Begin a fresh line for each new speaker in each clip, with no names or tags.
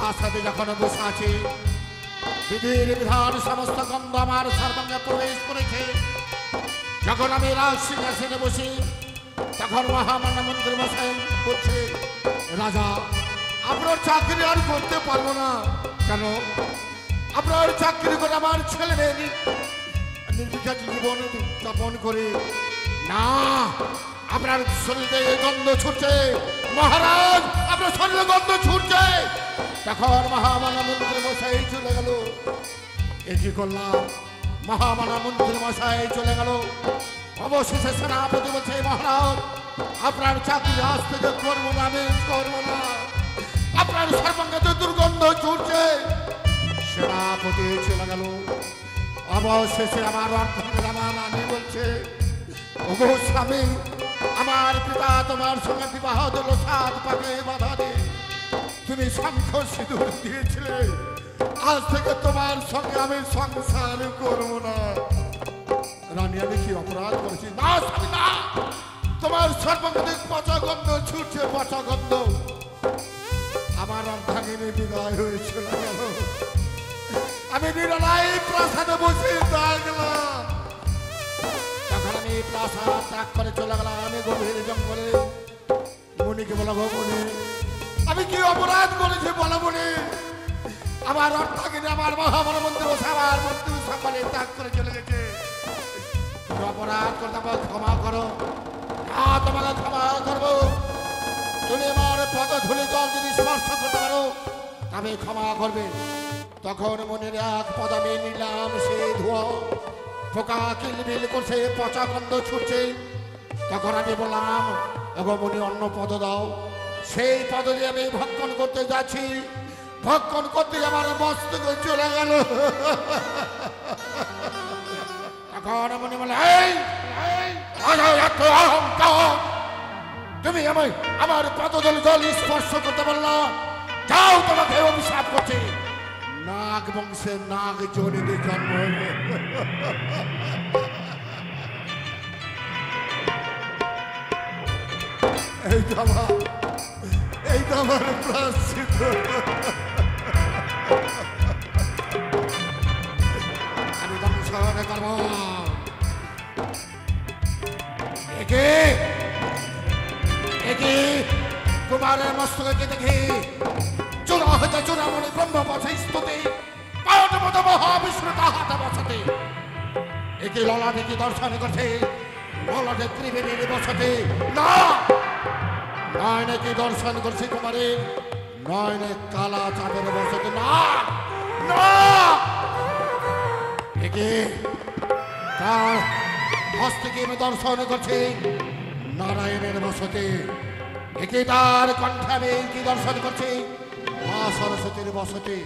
প্রাসাদে যখন বসে আছি বিধির বিধান সমস্ত গন্ধ আমার সর্বাঙ্গে প্রবেশ করেছে। যখন আমি রাজ সিংহাসনে বসি তখন মহামান্য মন্ত্রী মশাই বলছে, রাজা আপনার চাকরি আর করতে পারবো না। কেন? আপনার চাকরি করে আমার ছেলে মেয়ে নির্বিঘ্ন জীবন যাপন করে। না, আপনার শরীরে গন্ধ ছুটছে মহারাজ, আপনার শরীরে গন্ধ ছুটছে। তখন মহামান্য মন্ত্রী মশাই চলে গেল। এ কি করলাম? মহামান্য মন্ত্রী মশাই চলে গেল। অবশেষে সেনাপতি বলছে, মহারাজ আপনার চাকরি আজ থেকে করবো না, আমি করবো না, আপনার সর্বাঙ্গে দুর্গন্ধ ছুটছে। সেনাপতি চলে গেল। অবশেষে আমার অর্থাৎ আমার রানী বলছে, ওগো স্বামী, আমার পিতা তোমার সঙ্গে বিবাহ দিল 7 পাকে বাধা দিয়ে, তুমি শঙ্খ সিঁদুর দিয়েছিলে, আজ থেকে তোমার সঙ্গে আমি সংসার করবো না। রানী, আমি কি অপরাধ করেছি? না স্বামী না, তোমার সর্বাঙ্গে পচা গন্ধ ছুটছে, পচা গন্ধ। আমার অর্ধাঙ্গিনী বিদায় হয়েছিল গেল। আমি নিরালাই প্রাসাদে বসে থাকলাম। তখন আমি প্রাসাদ ত্যাগ করে চলে গেলাম আমি গভীর জঙ্গলে। মুনিকে বলা, গো মুনি, আমি কি অপরাধ করেছি বলো মুনি? আমার অর্থাৎ আমার মহামান্য মন্ত্রী আমার মন্ত্রী সকলে ত্যাগ করে চলে গেছে। তুমি অপরাধ করে আমাকে ক্ষমা করো। তোমাকে ক্ষমা করবো। তুমি আমার পদ ধুলি জল যদি স্পর্শ করতে পারো তবে ক্ষমা করবে। তখন মনের এক পদ আমি নিলাম, সে ধোয়া পোকা কিলবিল করছে, পচা গন্ধ ছুটছে। তখন আমি বললাম, এগো মনি, অন্য পদ দাও। সেই পদ দিয়ে আমি ভক্ষণ করতে যাচ্ছি, ভক্ষণ করতে আমার মস্তকে চলে গেল। তখন মনে বলে, তুমি আমার পদজল জল স্পর্শ করতে পারলো, যাও, তোমাকে অভিশাপ করছে। নাগ বংশে নাগ জনিতে জন্ম হইবে। এইটা আমার প্রায়শ্চিত্ত। আমি দংশন করব। একে কুমারের মস্তকে দেখি চূড়া হতে চূড়ামণি ব্রহ্ম পথে স্তুতি পাঠমত মহাবিষ্ণু তাহাতে বসতে। একে ললাটে কি দর্শন করছে, ললাটে ত্রিবেণীর বসতে। না, নয়নে কি দর্শন করছে কুমারের, নয়নে কালা চাঁদের বসতে। না না, একে তার হস্তে কি আমি দর্শন করছি নারায়ণের বসতে। একে তার কণ্ঠে আমি কি দর্শন করছি মা সরস্বতীর বসতে।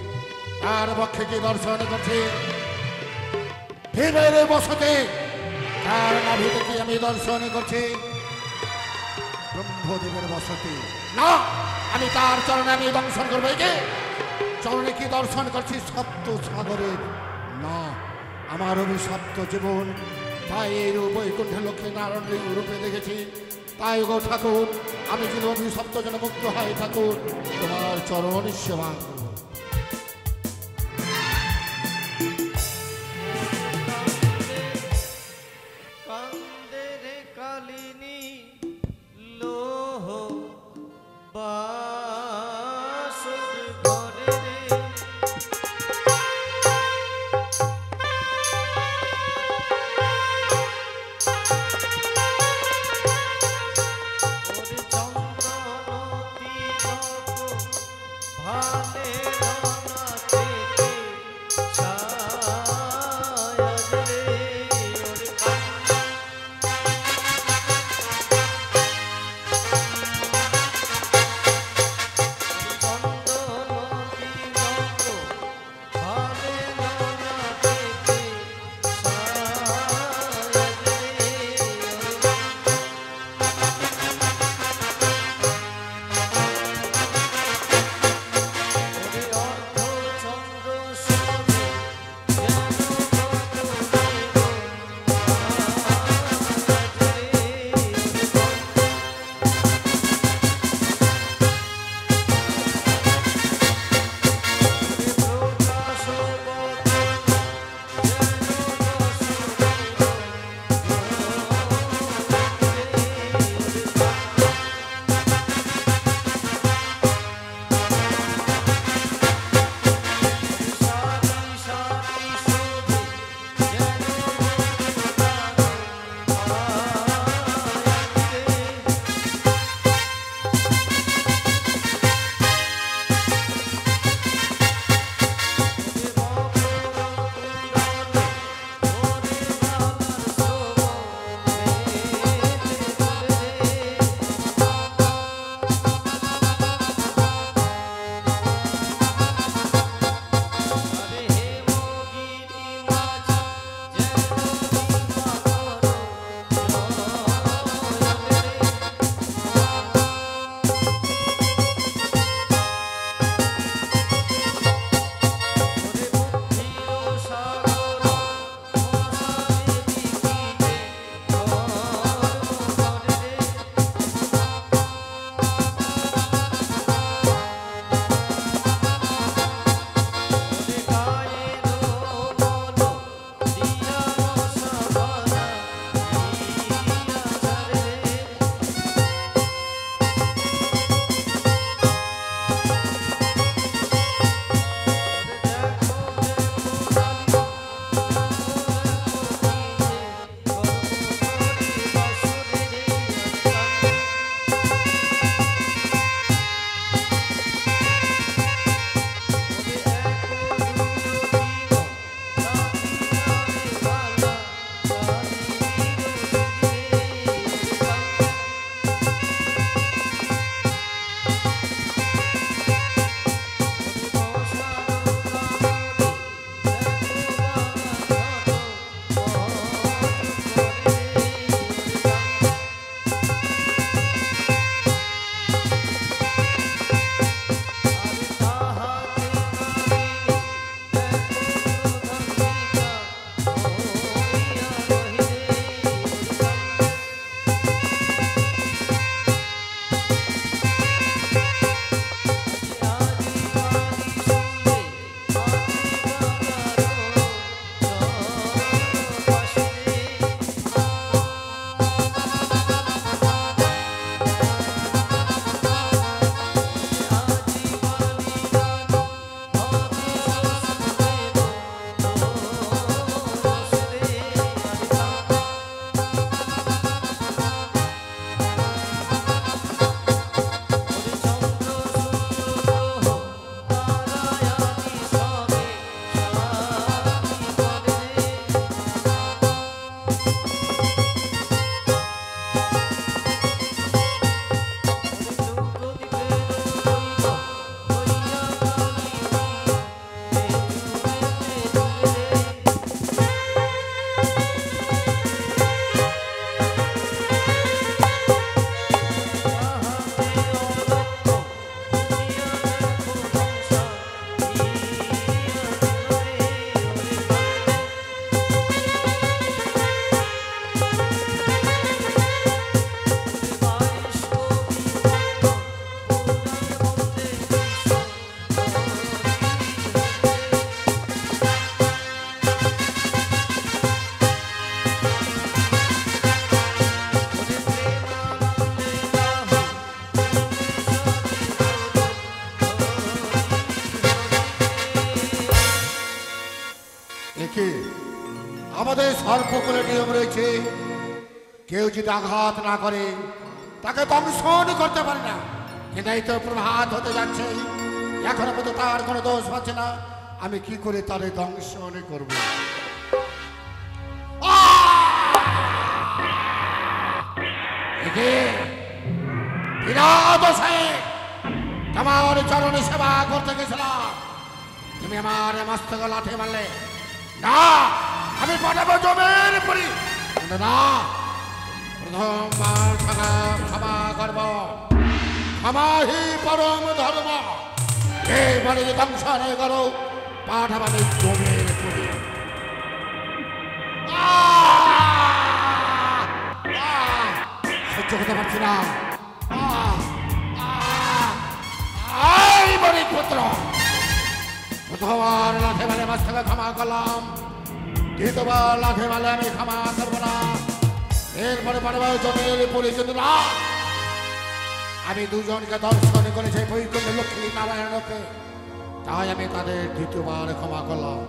তার বক্ষে কি দর্শন করছি ভীমের বসতে। তার নাভিতে কি আমি দর্শন করছি ব্রহ্মদেবের বসতে। না, আমি তার চরণে আমি দর্শন করবো। একে চরণে কি দর্শন করছি সপ্ত সাগরের। না, আমার অভিশপ্ত জীবন তাই এই রূপ বৈকুণ্ঠের লক্ষ্মী নারায়ণ রূপে দেখেছি। তাই গো ঠাকুর, আমি যদি অভিশপ্ত যেন মুক্ত হয় ঠাকুর, তোমার চরণ সেবা।
ভালে
কি আমাদের সর্বকুলে নিয়ম রয়েছে, কেউ যদি আঘাত না করে তাকে দংশন করতে পারে না। কিন্তু এই তো প্রভাত হতে যাচ্ছে, এখনো পর্যন্ত তার কোনো দোষ পাচ্ছে না, আমি কি করে তার দংশন করব? তোমার চরণে সেবা করতে গেছিলাম, তুমি আমার মস্তক লাঠি মারলে না, আমি পাঠাবো জমের পরি না। প্রথমবার ক্ষমা করব, ক্ষমাহি পরম ধর্ম। এই বলে দংশন করো, পাঠাবানি জমের পরি। সহ্য করতে পারছি না। পুত্র প্রথমবার লাঠে মালে মাছ থেকে ক্ষমা করলাম, দ্বিতীয়বার লাঠে মালে আমি ক্ষমা করবো না। এরপরে পাঠাবো জমের পরি না। আমি দুজনকে দর্শন করেছি বৈকুণ্ঠ লক্ষ্মী নারায়ণকে, তাই আমি তাদের দ্বিতীয়বার ক্ষমা করলাম।